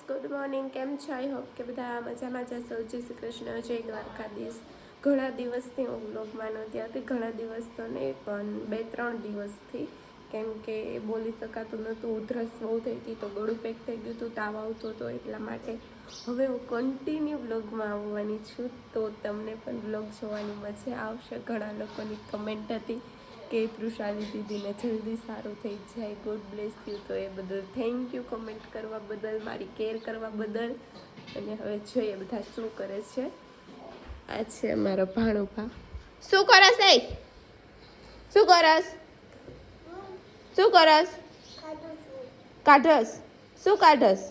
Good morning. કેમ છો? I hope કે બધા મજામાં જશો. જય શ્રી કૃષ્ણ, જય દ્વારકાધીશ. ઘણા દિવસથી હું વ્લોગમાં નહોતી આવતી, ઘણા દિવસ તો નહીં પણ 2-3 દિવસથી, કેમ કે બોલી શકાતું નહોતું, ઉધરસ બહુ થઈ હતી, તો ગળું પેક થઈ ગયું હતું, તાવ આવતો હતો, એટલા માટે હવે હું કન્ટિન્યુ વ્લોગમાં આવવાની છું. તો તમને પણ વ્લોગ જોવાની મજા આવશે. ઘણા લોકોની કમેન્ટ હતી કે તૃષાલી દીદીને જલ્દી સારું થઈ જાય, ગોડ બ્લેસ યુ. તો એ બદલ થેન્ક યુ, કમેન્ટ કરવા બદલ, મારી કેર કરવા બદલ. અને હવે જોઈએ બધા શું કરે છે. આ છે અમારો ભાણુભા. શું કરસ? શું કરસ? શું કરસ? કાઢસ? શું કાઢસ?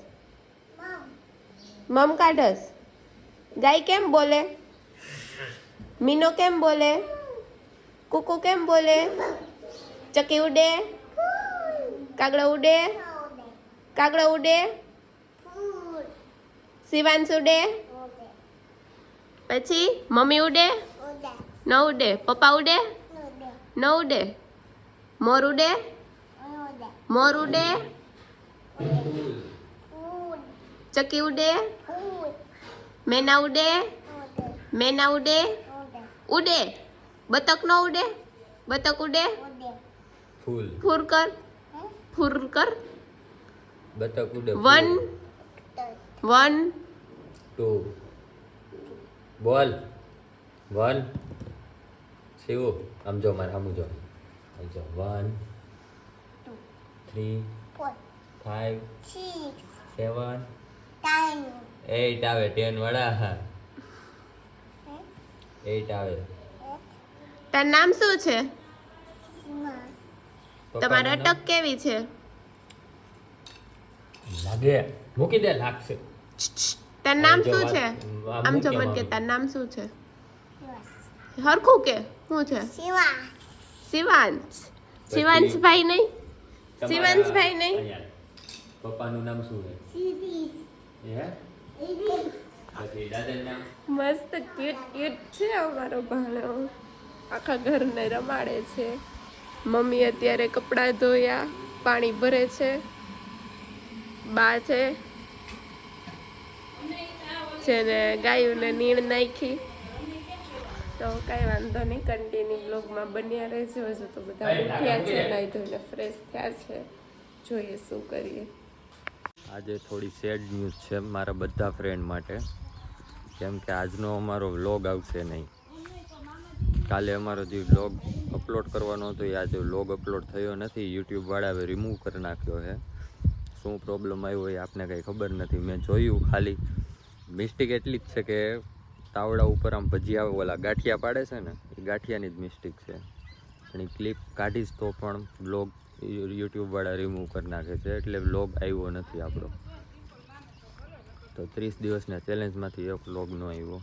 મમ કાઢસ? ગાય કેમ બોલે? મીનો કેમ બોલે? કુકુ કેમ બોલે? ચકી ઉડે? કાગડો ઉડે? કાગડો ઉડે? શિવાંશ ઉડે? પછી મમ્મી ઉડે? ન ઉડે? પપ્પા ઉડે? ન ઉડે? મોર ઉડે? મોર ઉડે? ચકી ઉડે? મેના ઉડે? મેના ઉડે? ઉડે? બતક ન ઉડે? બતક ઉડે? ફૂર કર. ફૂર કર. બતક ઉડે. 1 1 2 બોલ 1 શિવ આમ જો મારે આમ જો 1 3 5 7 8 આવે 10 વાળા 8 આવે. તારું નામ શું છે? તમારે અટક કેવી છે? લાગે મૂકી દે લાગશે. તારું નામ શું છે? આમ જો મને કે તારું નામ શું છે? હરખું કે શું છે? શિવાંશ. શિવાંશભાઈ નહીં? શિવાંશભાઈ નહીં? પપ્પાનું નામ શું છે? હે પછી દાદાનું નામ? મસ્ત ક્યુટ ક્યુટ છે અમારો ભાણો. આખા ઘરને રમાડે છે. મમ્મી અત્યારે કપડાં ધોયા, પાણી ભરે છે. બા છે જેને ગાયોને નીણ નાખી. તો કાંઈ વાંધો નહીં, કન્ટિન્યુ બ્લોગમાં બન્યા રહેજો. હજુ તો બધા ઉઠ્યા છે, નાહી ધોઈને ફ્રેશ થયા છે. જોઈએ શું કરીએ. આજે થોડી સેડ ન્યૂઝ છે મારા બધા ફ્રેન્ડ માટે, કેમ કે આજનો અમારો વ્લોગ આવશે નહીં. કાલે અમારો જે વ્લોગ અપલોડ કરવાનો હતો એ આજે વ્લોગ અપલોડ થયો નથી. યુટ્યુબવાળાએ રિમૂવ કરી નાખ્યો છે. શું પ્રોબ્લેમ આવ્યો એ આપને કંઈ ખબર નથી. મેં જોયું, ખાલી મિસ્ટેક એટલી જ છે કે તાવડા ઉપર આમ ભજીયા ઓલા ગાંઠિયા પાડે છે ને, એ ગાંઠિયાની જ મિસ્ટેક છે. અને ક્લિપ કાઢીશ તો પણ વ્લોગ યુટ્યુબવાળા રિમૂવ કરી નાખે છે, એટલે વ્લોગ આવ્યો નથી આપણો. તો 30 દિવસના ચેલેન્જમાંથી એક વ્લોગ ન આવ્યો.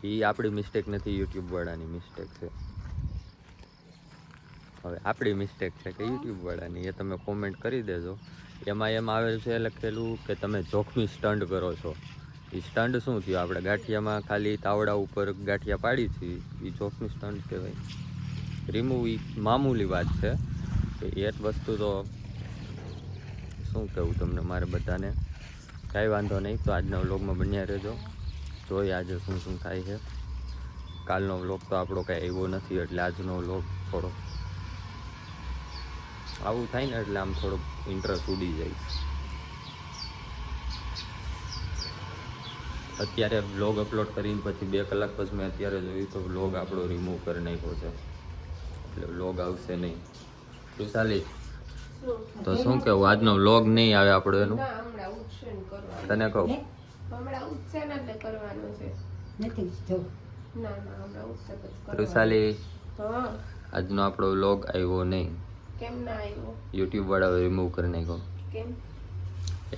એ આપણી મિસ્ટેક નથી, યુટ્યુબવાળાની મિસ્ટેક છે. હવે આપણી મિસ્ટેક છે કે યુટ્યુબવાળાની, એ તમે કોમેન્ટ કરી દેજો. એમાં એમ આવેલ છે લખેલું કે તમે જોખમી સ્ટન્ટ કરો છો. એ સ્ટન્ટ શું થયું? આપણે ગાંઠિયામાં ખાલી તાવડા ઉપર ગાંઠિયા પાડી છે, એ જોખમી સ્ટન્ટ કહેવાય. રિમૂવ એ મામૂલી વાત છે. કે એ વસ્તુ તો શું કહેવું તમને મારે બધાને. કાંઈ વાંધો નહીં, તો આજના વ્લોગમાં બન્યા રહેજો. જોઈએ આજે શું શું થાય છે. કાલનો વ્લોગ તો આપણો કાંઈ આવ્યો નથી, એટલે આજનો વ્લોગ થોડો આવું થાય ને એટલે આમ થોડોક ઇન્ટરેસ્ટ ઉડી જાય. અત્યારે વ્લોગ અપલોડ કરીને પછી 2 કલાક પછી મેં અત્યારે જોયું તો વ્લોગ આપણો રિમૂવ કરી નાખ્યો છે, એટલે વ્લોગ આવશે નહીં. તું ચાલી તો શું કેવું, આજનો વ્લોગ નહીં આવે આપણો એનું? તને કહું ઋષાલી, આજનો આપણો વ્લોગ આવ્યો નહીં. કેમ ના આવ્યો? યુટ્યુબ વાળા રિમૂવ કરી નાખ્યો. કેમ?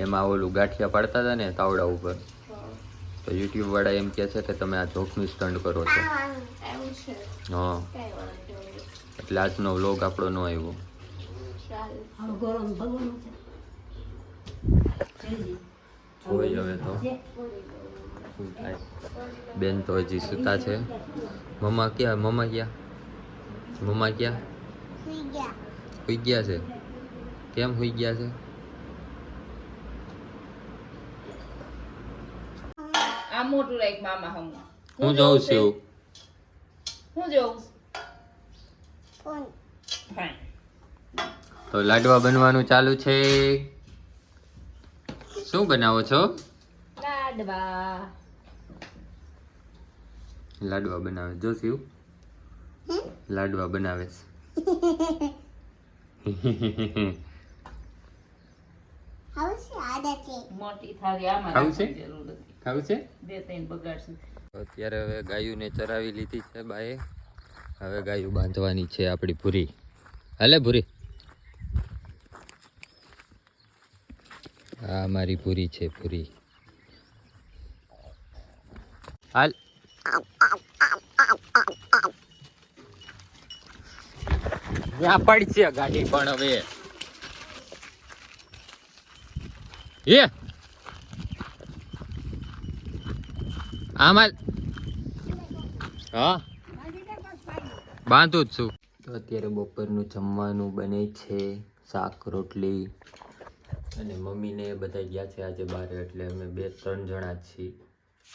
એમાં ઓલું ગાંઠિયા પાડતા હતા ને તાવડા ઉપર, તો યુટ્યુબ વાળા એમ કહે છે કે તમે આ જોખમી સ્ટન્ટ કરો છો. હા, એટલે આજનો વ્લોગ આપણો ન આવ્યો. જોઈ હવે તો શું થાય. બેન તો હજી સૂતા છે. મમ્મા ક્યાં? મમ્મા ક્યાં? મમ્મા ક્યાં? સુઈ ગયા છે. કેમ સુઈ ગયા છે? આ મોટું રાખ મામા હમ હું જોઉં છું હું જોઉં ફાઈન તો લાડવા બનવાનું ચાલુ છે. શું બનાવો છો? લાડવા લાડવા બનાવે જો શિવ લાડવા બનાવે છે. મોટી થાળી આમાં ખાવું છે? રાખવાની જરૂર નથી ખાવું છે? બે ત્રણ બગાડશું અત્યારે હવે ગાયુંને ચરાવી લીધી છે બાએ. હવે ગાયું બાંધવાની છે આપણી ભૂરી. હાલે ભૂરી. આ મારી ભૂરી છે ભૂરી. હાલ. ત્યાં પડશે ગાડી પણ હવે એ આમાં હા બાંધું જ છું. તો અત્યારે બપોરનું જમવાનું બને છે. શાક રોટલી અને મમ્મીને બધા ગયા છે આજે બહાર એટલે અમે 2-3 જણા જ છીએ.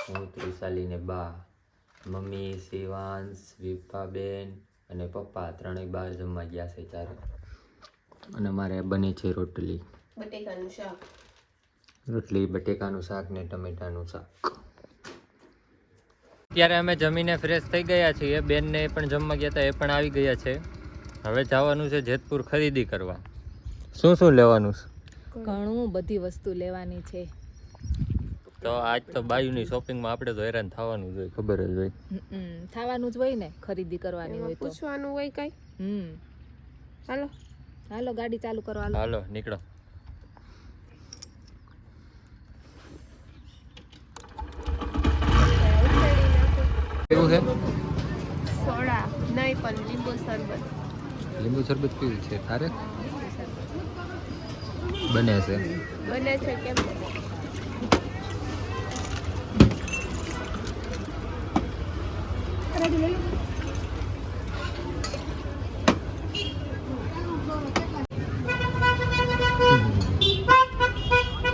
હું ત્રિશાલી ને બા, મમ્મી શિવાંશ વિપાબેન અને પપ્પા ત્રણેય બહાર જમવા ગયા છે ચારે. અને મારે બને છે રોટલી બટેકાનું શાક. રોટલી બટેકાનું શાક ને ટમેટાનું શાક. અત્યારે અમે જમીને ફ્રેશ થઈ ગયા છીએ. બેનને પણ જમવા ગયા હતા એ પણ આવી ગયા છે. હવે જવાનું છે જેતપુર ખરીદી કરવા. શું શું લેવાનું છે? ઘણું બધી વસ્તુ લેવાની છે તો આજ તો બાયુની શોપિંગમાં આપણે તો હેરાન થવાનું જ હોય, ખબર જ હોય. થવાનું જ હોય ને ખરીદી કરવાની હોય તો પૂછવાનું હોય કઈ. હાલો હાલો ગાડી ચાલુ કરો હાલો હાલો નીકળો. કેવું છે? સોડા નહીં પણ લીંબુ શરબત. લીંબુ શરબત પીવું છે તારે? બને છે. બને છે કેમ?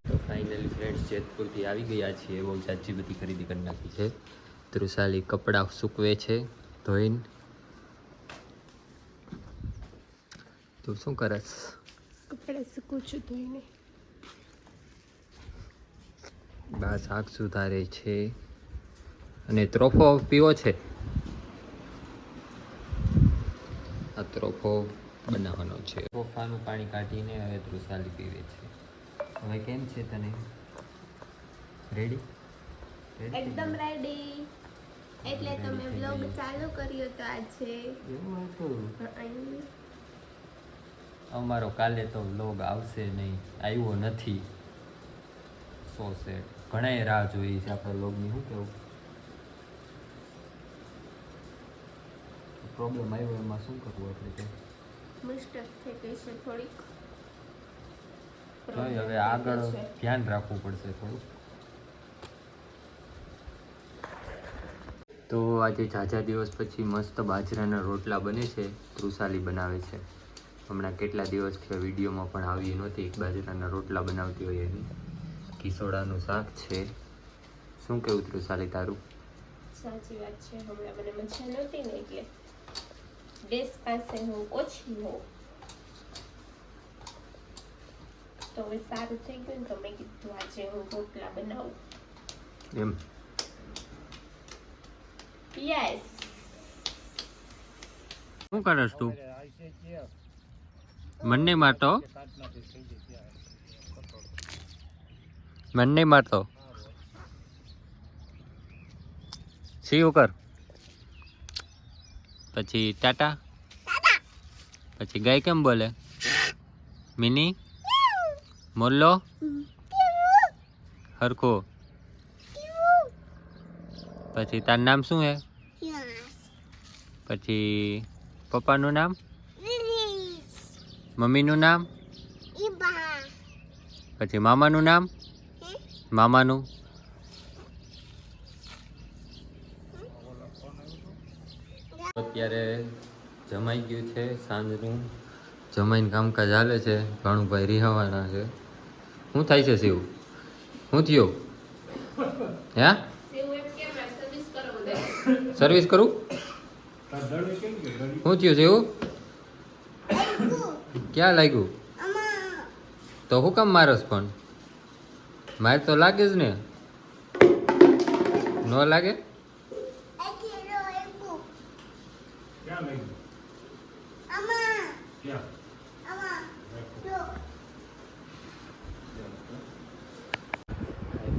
તો ફાઇનલી ફ્રેન્ડ્સ જેતપુરથી આવી ગયા છીએ. બહુ જાજી બધી ખરીદી કરી નાખી છે. ત્રુશાલી કપડાં સૂકવે છે ધોઈને. તું શું કરસ? કપડા સૂકું છું ધોઈને. બા શાક સુધારે છે અને ત્રોફો પીવો છે. આ ત્રોફો બનાવવાનો છે. ત્રોફાનું પાણી કાઢીને હવે ત્રુશાલી પીવે છે. હવે કેમ છે તને? રેડી? એકદમ રેડી. એટલે તમે વ્લોગ ચાલુ કર્યો તો આજે. એવું હતું. અહીં અમારો કાલે તો વ્લોગ આવશે નહીં, આવ્યો નથી. સો સેડ ઘણાએ રાહ જોઈ છે આપણા વ્લોગની. શું કેવું? પ્રોબ્લેમ આવ્યો એમાં શું કરવું આપણે કે? મિસ્ટેક થઈ ગઈ છે થોડીક. જોઈએ હવે આગળ ધ્યાન રાખવું પડશે થોડું. તો આજે ઝાઝા દિવસ પછી મસ્ત બાજરાના રોટલા બને છે. ત્રુશાલી બનાવે છે. હમણાં કેટલા દિવસથી વિડીયોમાં પણ આવી નહોતી. બાજરાના રોટલા બનાવતી હોય એની. કિસોડાનું શાક છે. શું કેવું ત્રુશાલી તારું? સાચી વાત છે. હમણાં મને મજા નહોતી ને એટલે ગેસ પાસે હું ઓછી હોઉં તો હવે સારું થઈ ગયું ને તો મેં કીધું આજે હું રોટલા બનાવું. એમ યસ. શું કરસ તું? મને નહીં મારતો. મને નહીં મારતો. સીવું કર. પછી ટાટા. પછી ગાય કેમ બોલે? મિની મોલ્લો હરખો. પછી તારું નામ શું હે? પછી પપ્પાનું નામ? મમ્મીનું નામ? પછી મામાનું નામ? મામાનું? અત્યારે જમાઈ ગયું છે સાંજનું. જમાઈને કામકાજ હાલે છે. ભાણુભાઈ રિહાવાના છે. શું થાય છે શિવ? શું થયું? હે? સેવ સર્વિસ કરું શું થયું છે એવું ક્યાં લાગ્યું તો હું કામ મારસ પણ મારે તો લાગે જ ને ન લાગે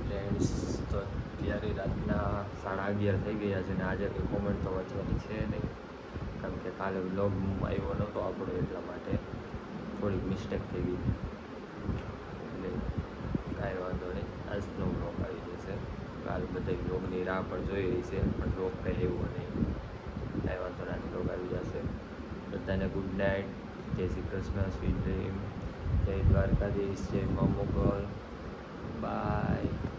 ફ્રેન્ડ્સ તો અત્યારે રાતના 11:30 થઈ ગયા છે ને આજે કોઈ કોમેન્ટ તો વાંચવાની છે નહીં કારણ કે કાલે વ્લોગ આવ્યો નહોતો આપણો એટલા માટે થોડીક મિસ્ટેક થઈ ગઈ એટલે કાંઈ વાંધો નહીં આજનો વ્લોગ આવી જશે કાલ બધા વ્લોગની રાહ પણ જોઈ રહી છે પણ વ્લોગ કંઈ એવું નહીં કાંઈ વાંધો નહીં વ્લોગ આવી જશે બધાને ગુડ નાઇટ જય શ્રી કૃષ્ણ સ્વીટ ડ્રીમ જય દ્વારકાધીશ જય મા મોગલ બાય